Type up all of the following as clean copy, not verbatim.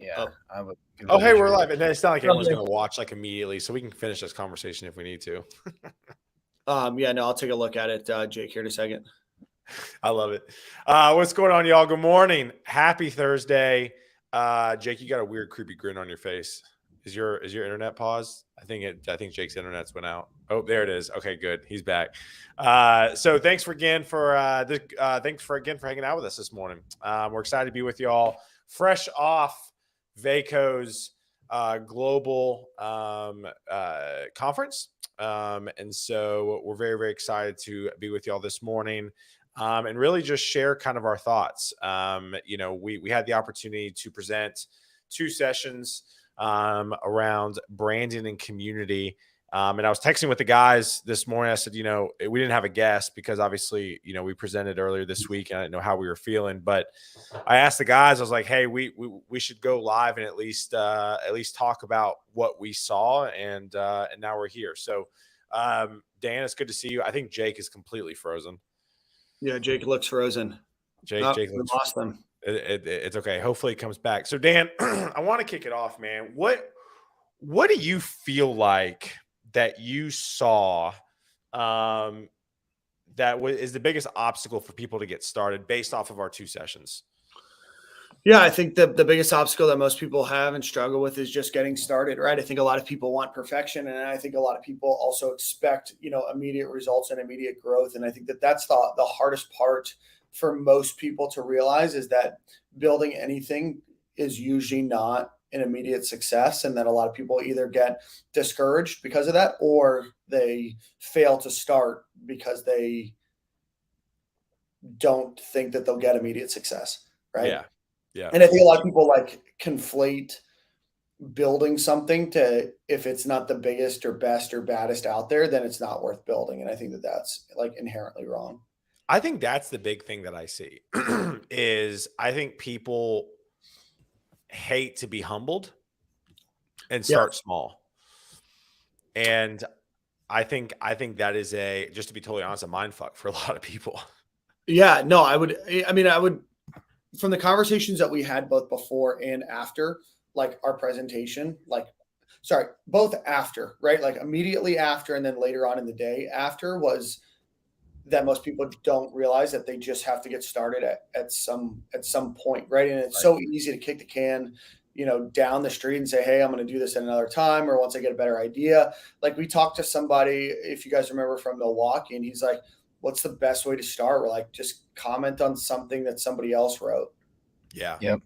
Yeah, Oh, I would. Oh, hey, we're live. And it's not like everyone's Okay. going to watch like immediately, so we can finish this conversation if we need to. Yeah, no, I'll take a look at it, Jake, here in a second. I love it. What's going on, y'all? Good morning. Happy Thursday. Jake, you got a weird, creepy grin on your face. Is your internet paused? I think Jake's internet's went out. Oh, there it is. Okay, good. He's back. So thanks again for hanging out with us this morning. We're excited to be with y'all, fresh off Vaco's global conference. And so we're very, very excited to be with y'all this morning. And really just share kind of our thoughts. We had the opportunity to present 2 sessions around branding and community. And I was texting with the guys this morning. I said, we didn't have a guest because obviously, we presented earlier this week and I didn't know how we were feeling. But I asked the guys, I was like, hey, we should go live and at least talk about what we saw. And now we're here. So, Dan, it's good to see you. I think Jake is completely frozen. Yeah, Jake looks frozen. Jake we lost them. It's okay. Hopefully it comes back. So Dan, I want to kick it off, man. What do you feel like that you saw that is the biggest obstacle for people to get started based off of our 2 sessions? Yeah, I think the biggest obstacle that most people have and struggle with is just getting started, right? I think a lot of people want perfection, and I think a lot of people also expect, immediate results and immediate growth. And I think that's the hardest part for most people to realize is that building anything is usually not an immediate success, and that a lot of people either get discouraged because of that or they fail to start because they don't think that they'll get immediate success, right? Yeah. And I think a lot of people conflate building something to, if it's not the biggest or best or baddest out there, then it's not worth building. And I think that's inherently wrong. I think that's the big thing that I see is I think people hate to be humbled and start small. And I think that is just to be totally honest, a mind fuck for a lot of people. Yeah, no, I would, from the conversations that we had both before and after, our presentation, both after, right? Immediately after and then later on in the day after was that most people don't realize that they just have to get started at some point, right? And it's so easy to kick the can, down the street and say, hey, I'm going to do this at another time, or once I get a better idea. We talked to somebody, if you guys remember, from Milwaukee, and he's like, what's the best way to start? We're like, just comment on something that somebody else wrote. Yeah. Yep.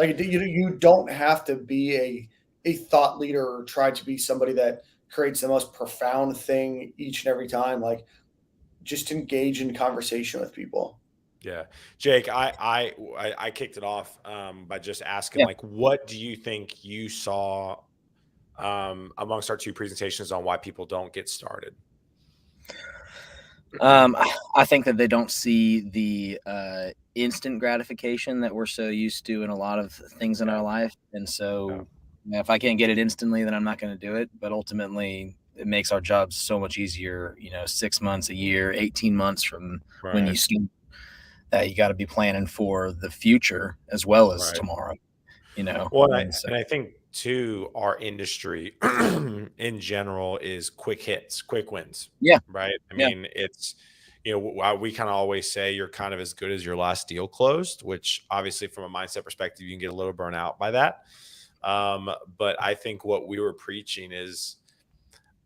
You don't have to be a thought leader or try to be somebody that creates the most profound thing each and every time. Just engage in conversation with people. Yeah. Jake, I kicked it off by just asking, what do you think you saw amongst our 2 presentations on why people don't get started? I think that they don't see the instant gratification that we're so used to in a lot of things in our life. And so if I can't get it instantly, then I'm not going to do it. But ultimately, it makes our jobs so much easier, 6 months, a year, 18 months from when you start. That you got to be planning for the future as well as tomorrow, Well, and I think too, our industry in general is quick hits, quick wins. Yeah. Right. I mean, it's, we kind of always say you're kind of as good as your last deal closed, which obviously from a mindset perspective, you can get a little burnt out by that. But I think what we were preaching is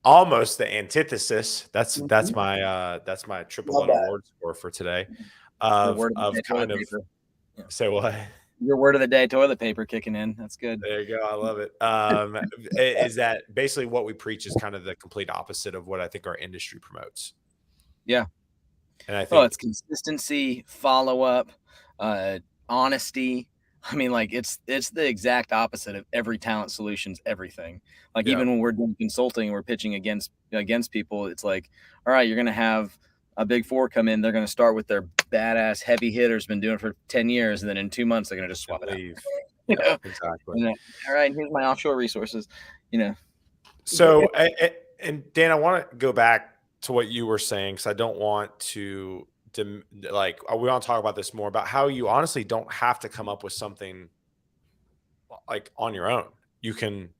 almost the antithesis. That's my triple one award score for today. Say what? Your word of the day, toilet paper kicking in. That's good. There you go. I love it. Is that basically what we preach is kind of the complete opposite of what I think our industry promotes. Yeah. And I think it's consistency, follow up, honesty. I mean, it's the exact opposite of every talent solutions, everything. Even when we're doing consulting, we're pitching against people. It's all right, you're going to have a big 4 come in. They're going to start with their badass heavy hitters, been doing it for 10 years. And then in 2 months, they're going to just swap it out. Exactly. All right, here's my offshore resources, So, and Dan, I want to go back to what you were saying, because I don't want to we want to talk about this more, about how you honestly don't have to come up with something like on your own. You can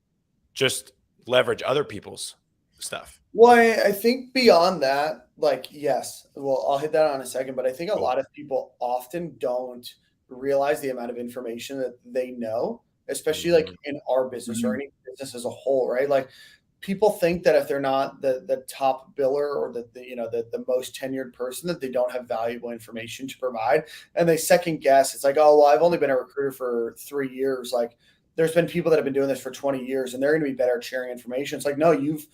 just leverage other people's stuff. Well, I think beyond that, like, yes, well, I'll hit that on a second, but I think a Cool. lot of people often don't realize the amount of information that they know, especially like Mhm. in our business or Mhm. any business as a whole, right? Like people think that if they're not the top biller or the most tenured person, that they don't have valuable information to provide, and they second guess. It's like, oh well, I've only been a recruiter for 3 years. Like there's been people that have been doing this for 20 years and they're going to be better at sharing information. It's like, no, you've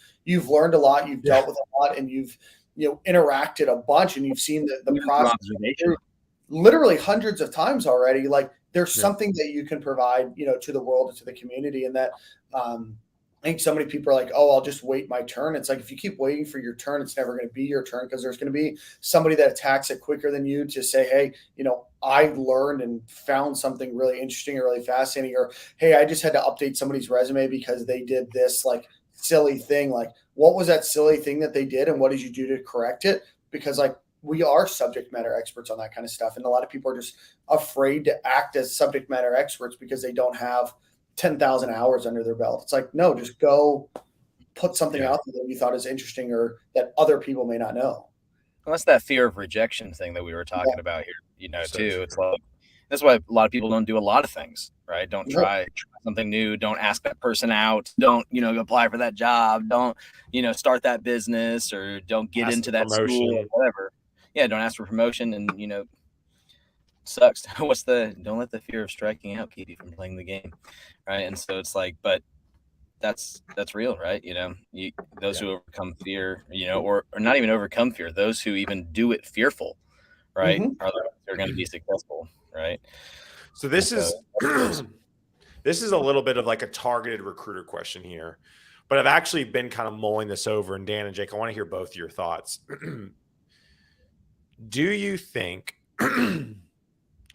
learned a lot, you've Yeah. dealt with a lot, and you've interacted a bunch, and you've seen the Even through process observation. literally hundreds of times already. Like there's Yeah. something that you can provide, to the world and to the community. And that I think so many people are like, oh, I'll just wait my turn. It's like if you keep waiting for your turn, it's never going to be your turn, because there's going to be somebody that attacks it quicker than you to say, hey, I learned and found something really interesting or really fascinating, or hey, I just had to update somebody's resume because they did this like silly thing. Like, what was that silly thing that they did, and what did you do to correct it? Because like we are subject matter experts on that kind of stuff, and a lot of people are just afraid to act as subject matter experts because they don't have 10,000 hours under their belt. It's like, no, just go put something Yeah. out there that you thought is interesting or that other people may not know. Well, that's that fear of rejection thing that we were Yeah, talking about here, So too. It's true. like that's why a lot of people don't do a lot of things, right? Don't no, try something new. Don't ask that person out. Don't, apply for that job. Don't, start that business, or don't get Ask the into that school or promotion. whatever. Yeah, don't ask for promotion, and sucks. Don't let the fear of striking out keep you from playing the game, right? And so it's like, but that's real, right? Those Yeah. who overcome fear, or not even overcome fear, those who even do it fearful, right, mhm, are the ones who are going to be successful, right? So And this so is this is a little bit of like a targeted recruiter question here, but I've actually been kind of mulling this over. And Dan and Jake, I want to hear both of your thoughts. Do you think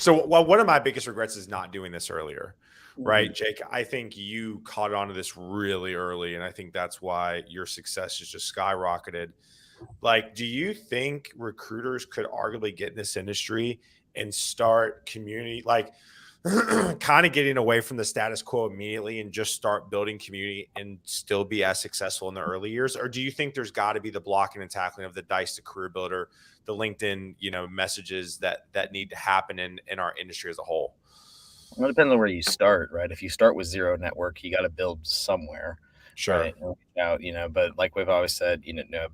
so? Well, one of my biggest regrets is not doing this earlier, right, mhm. Jake? I think you caught on to this really early, and I think that's why your success has just skyrocketed. Like, do you think recruiters could arguably get in this industry and start community, like kind of getting away from the status quo immediately and just start building community and still be as successful in the early years? Or do you think there's got to be the blocking and tackling of the Dice, the career builder, the LinkedIn, messages that need to happen in our industry as a whole? Well, it depends on where you start, right? If you start with zero network, you got to build somewhere, Sure. right? And reach out, but like we've always said,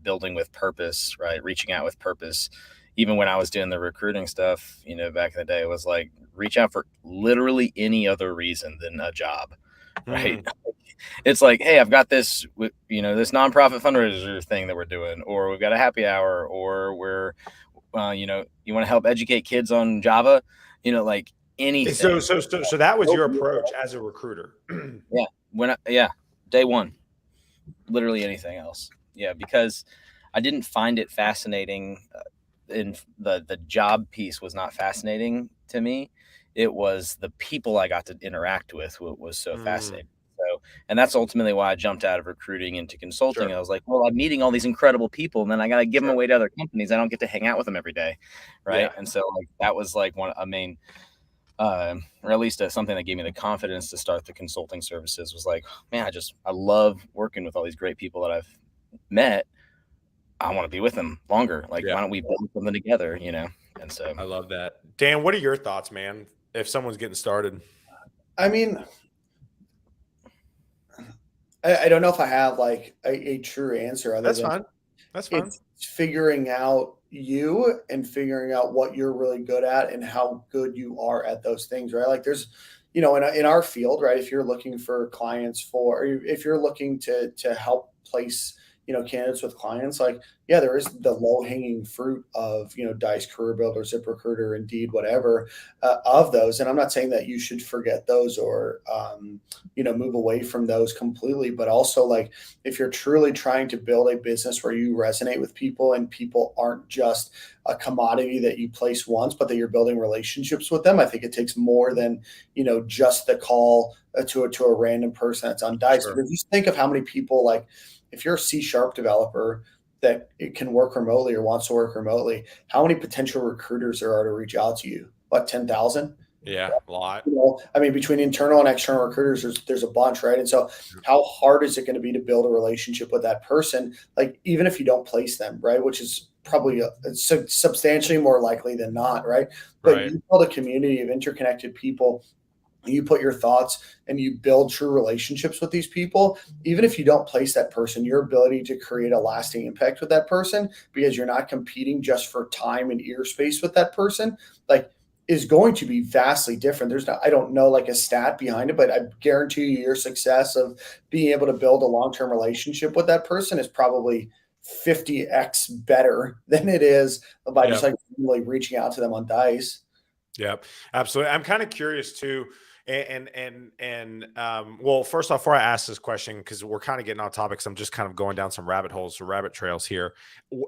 building with purpose, right? Reaching out with purpose. Even when I was doing the recruiting stuff, back in the day, it was like reach out for literally any other reason than a job, right? Hmm. It's like, hey, I've got this, this nonprofit fundraiser thing that we're doing, or we've got a happy hour, or we're, you want to help educate kids on Java, like And so, anything. so, so, so that was your approach as a recruiter. Yeah. Yeah. Day one, literally anything else. Yeah. Because I didn't find it fascinating. In the job piece was not fascinating to me. It was the people I got to interact with what was so Mm, fascinating. So, and that's ultimately why I jumped out of recruiting into consulting. sure. I was like, well, I'm meeting all these incredible people, and then I got to give them Sure. away to other companies. I don't get to hang out with them every day, right? Yeah. And so, like, that was like a main, or at least something that gave me the confidence to start the consulting services. Was like, man, I love working with all these great people that I've met. I want to be with them longer. Like, Yeah. why don't we build something together? And so I love that. Dan, what are your thoughts, man? If someone's getting started, I mean, I don't know if I have like a true answer other that's than fine. That's fine. it's figuring out you and figuring out what you're really good at and how good you are at those things, right? Like there's, in our field, right? If you're looking for clients or if you're looking to help place, candidates with clients, like, yeah, there is the low hanging fruit of, Dice, Career Builder, ZipRecruiter, Indeed, whatever, of those. And I'm not saying that you should forget those or, move away from those completely, but also like, if you're truly trying to build a business where you resonate with people and people aren't just a commodity that you place once, but that you're building relationships with them, I think it takes more than, just the call to a random person that's on Dice. Sure. Because just think of how many people, like, if you're a C# developer that it can work remotely or wants to work remotely, how many potential recruiters there are to reach out to you? What, 10,000? Yeah, a lot. I mean, between internal and external recruiters, there's a bunch, right? And so, how hard is it going to be to build a relationship with that person? Like, even if you don't place them, right? Which is probably substantially more likely than not, right? But Right. you build a community of interconnected people. You put your thoughts and you build true relationships with these people. Even if you don't place that person, your ability to create a lasting impact with that person, because you're not competing just for time and ear space with that person, like, is going to be vastly different. There's not, I don't know like a stat behind it, but I guarantee you your success of being able to build a long-term relationship with that person is probably 50x better than it is by just Yep. like really reaching out to them on Dice. Yep. Absolutely. I'm kind of curious too. Well, first off, before I ask this question, because we're kind of getting on topics, I'm just kind of going down some rabbit holes or rabbit trails here.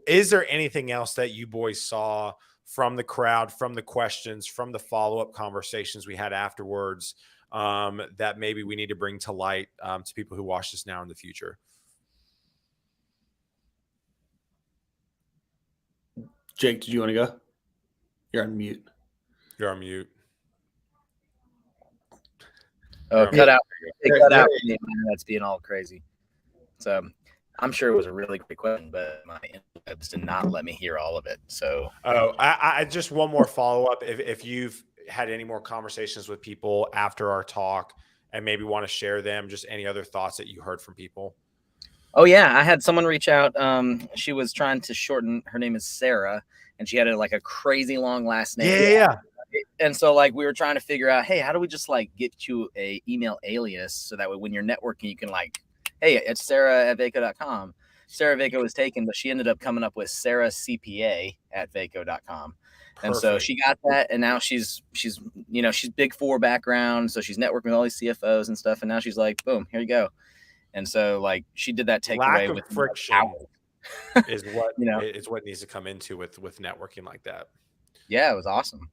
Is there anything else that you boys saw from the crowd, from the questions, from the follow-up conversations we had afterwards, that maybe we need to bring to light, to people who watch this now in the future? Jake, did you want to go? You're on mute. You're on mute. Oh, You're on cut out. mute. It cut out for me, man. That's being all crazy. So I'm sure it was a really great question, but my inputs did not let me hear all of it. So Oh, I just one more follow up. If you've had any more conversations with people after our talk and maybe want to share them, just any other thoughts that you heard from people. oh yeah, I had someone reach out. She was trying to shorten. Her name is Sarah, and she had like a crazy long last name. Yeah. And so like we were trying to figure out, hey, how do we just like get you a email alias so that way when you're networking, you can like, hey, it's Sarah at Vaco.com. Sarah Vaco was taken, but she ended up coming up with Sarah CPA at Vaco.com. And so Perfect. she got that, and now she's she's Big Four background, so she's networking with all these CFOs and stuff, and now she's like, boom, here you go. And so like she did that takeaway Lack of with friction is what you know, is what needs to come into with networking like that. yeah, it was awesome.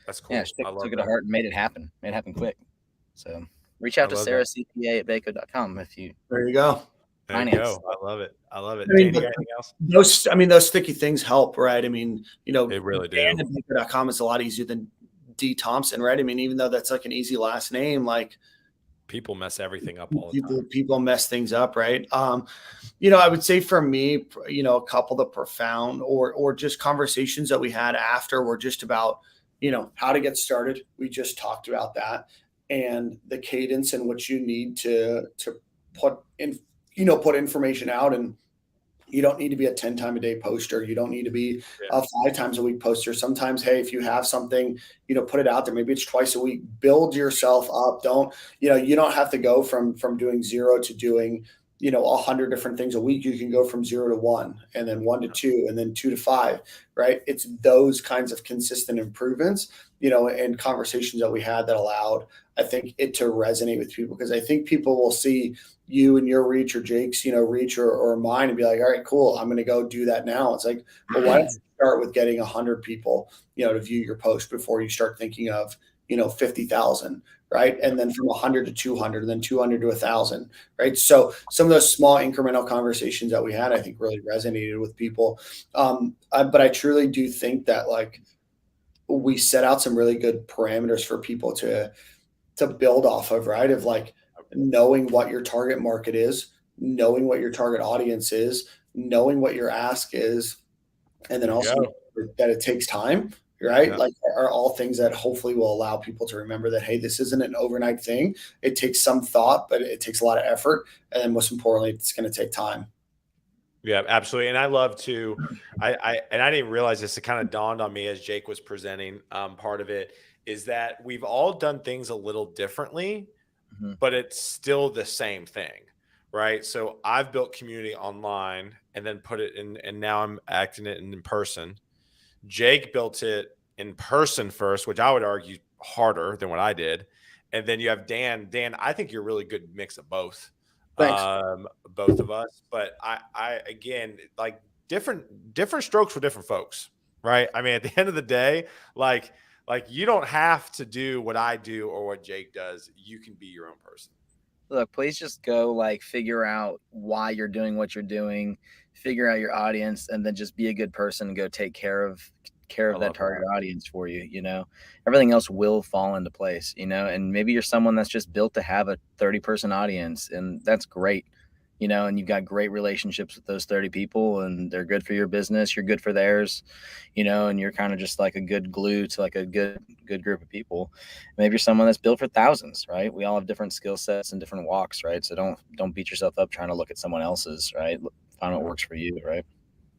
That's Yeah, cool. she I love took it to that. heart and made it happen. Made it happen quick. So reach I out to love Sarah that. CPA at Vaco.com if you There you go. There you finance. go. I love it. I love it. I mean, Danny, you but got anything else? those sticky things help, right? I mean, They really Dan do. at Baker.com is a lot easier than D Thompson, right? I mean, even though that's like an easy last name, like People mess everything up all the time. people mess things up, right? I would say for me, a couple of the profound or just conversations that we had after were just about, how to get started. We just talked about that and the cadence in which you need to put in, put information out. And you don't need to be a 10 time a day poster. You don't need to be Yeah. a 5 times a week poster. Sometimes, hey, if you have something, put it out there. Maybe it's twice a week. Build yourself up. You don't have to go from doing zero to doing, 100 different things a week. You can go from 0 to 1 and then 1 to 2 and then 2 to 5, right? It's those kinds of consistent improvements, and conversations that we had that allowed, I think, it to resonate with people, because I think people will see you and your reach or Jake's, reach or mine and be like, all right, cool. I'm going to go do that now. It's like, well, why don't you start with getting 100 people, to view your post before you start thinking of, 50,000, right? And then from 100 to 200, and then 200 to 1,000, right? So some of those small incremental conversations that we had, I think really resonated with people. But I truly do think that like we set out some really good parameters for people to build off of, right? Of like knowing what your target market is, knowing what your target audience is, knowing what your ask is, and then There you also go. that it takes time, right? Yeah. Like are all things that hopefully will allow people to remember that, hey, this isn't an overnight thing. It takes some thought, but it takes a lot of effort. And then most importantly, it's going to take time. Yeah, absolutely. And I love to, I didn't realize this. It kind of dawned on me as Jake was presenting. Part of it is that we've all done things a little differently, Mhm. but it's still the same thing, right? So I've built community online and then put it in, and now I'm acting it in person. Jake built it in person first, which I would argue harder than what I did. And then you have Dan. Dan, I think you're a really good mix of both, Thanks. both of us. But I again, like different strokes for different folks, right? I mean, at the end of the day, like you don't have to do what I do or what Jake does. You can be your own person. Look, please just go like figure out why you're doing what you're doing, figure out your audience, and then just be a good person and go take care of care I of that love target that. audience for you, everything else will fall into place, and maybe you're someone that's just built to have a 30-person audience, and that's great, and you've got great relationships with those 30 people, and they're good for your business, you're good for theirs, and you're kind of just like a good glue to like a good group of people. Maybe you're someone that's built for thousands, right? We all have different skill sets and different walks, right? So don't beat yourself up trying to look at someone else's, right? Find what works for you, right?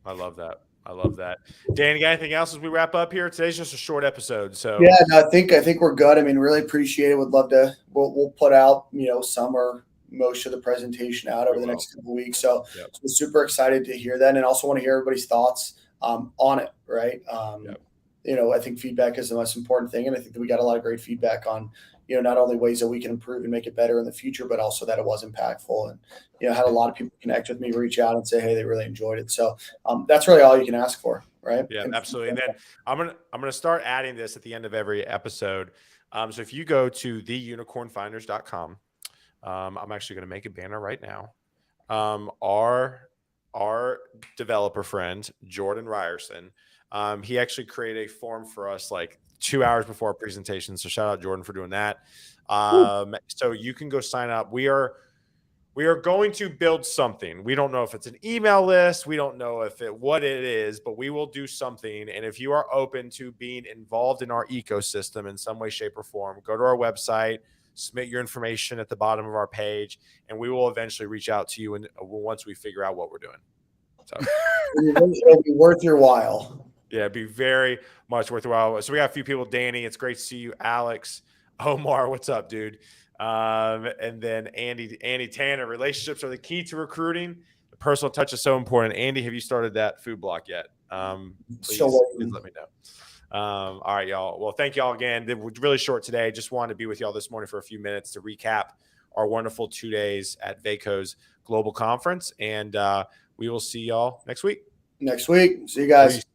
I love that. I love that. Dan, you got anything else as we wrap up here? Today's just a short episode. So Yeah, no, I think we're good. I mean, really appreciate it. Would love to. We'll put out some or most of the presentation out we over the will. next couple of weeks. So, Yep. so super excited to hear that, and also want to hear everybody's thoughts on it. Right. Yep. I think feedback is the most important thing, and I think that we got a lot of great feedback on not only ways that we can improve and make it better in the future, but also that it was impactful. And had a lot of people connect with me, reach out, and say, hey, they really enjoyed it. So that's really all you can ask for, right? Yeah, And absolutely. And then I'm gonna start adding this at the end of every episode. So if you go to theunicornfinders.com, I'm actually gonna make a banner right now. Our developer friend Jordan Ryerson, he actually created a form for us like 2 hours before our presentation. So shout out Jordan for doing that. So you can go sign up. We are going to build something. We don't know if it's an email list. We don't know what it is, but we will do something. And if you are open to being involved in our ecosystem in some way, shape, or form, go to our website, submit your information at the bottom of our page, and we will eventually reach out to you once we figure out what we're doing. So it'll be worth your while. yeah, it'd be very much worthwhile. So we got a few people. Danny, it's great to see you. Alex, Omar, what's up, dude? And then Andy Tanner, relationships are the key to recruiting. The personal touch is so important. Andy, have you started that food block yet? Please let me know. All right, y'all. Well, thank y'all again. It was really short today. Just wanted to be with y'all this morning for a few minutes to recap our wonderful 2 days at Vaco's global conference. And we will see y'all next week. Next week. See you guys. Peace.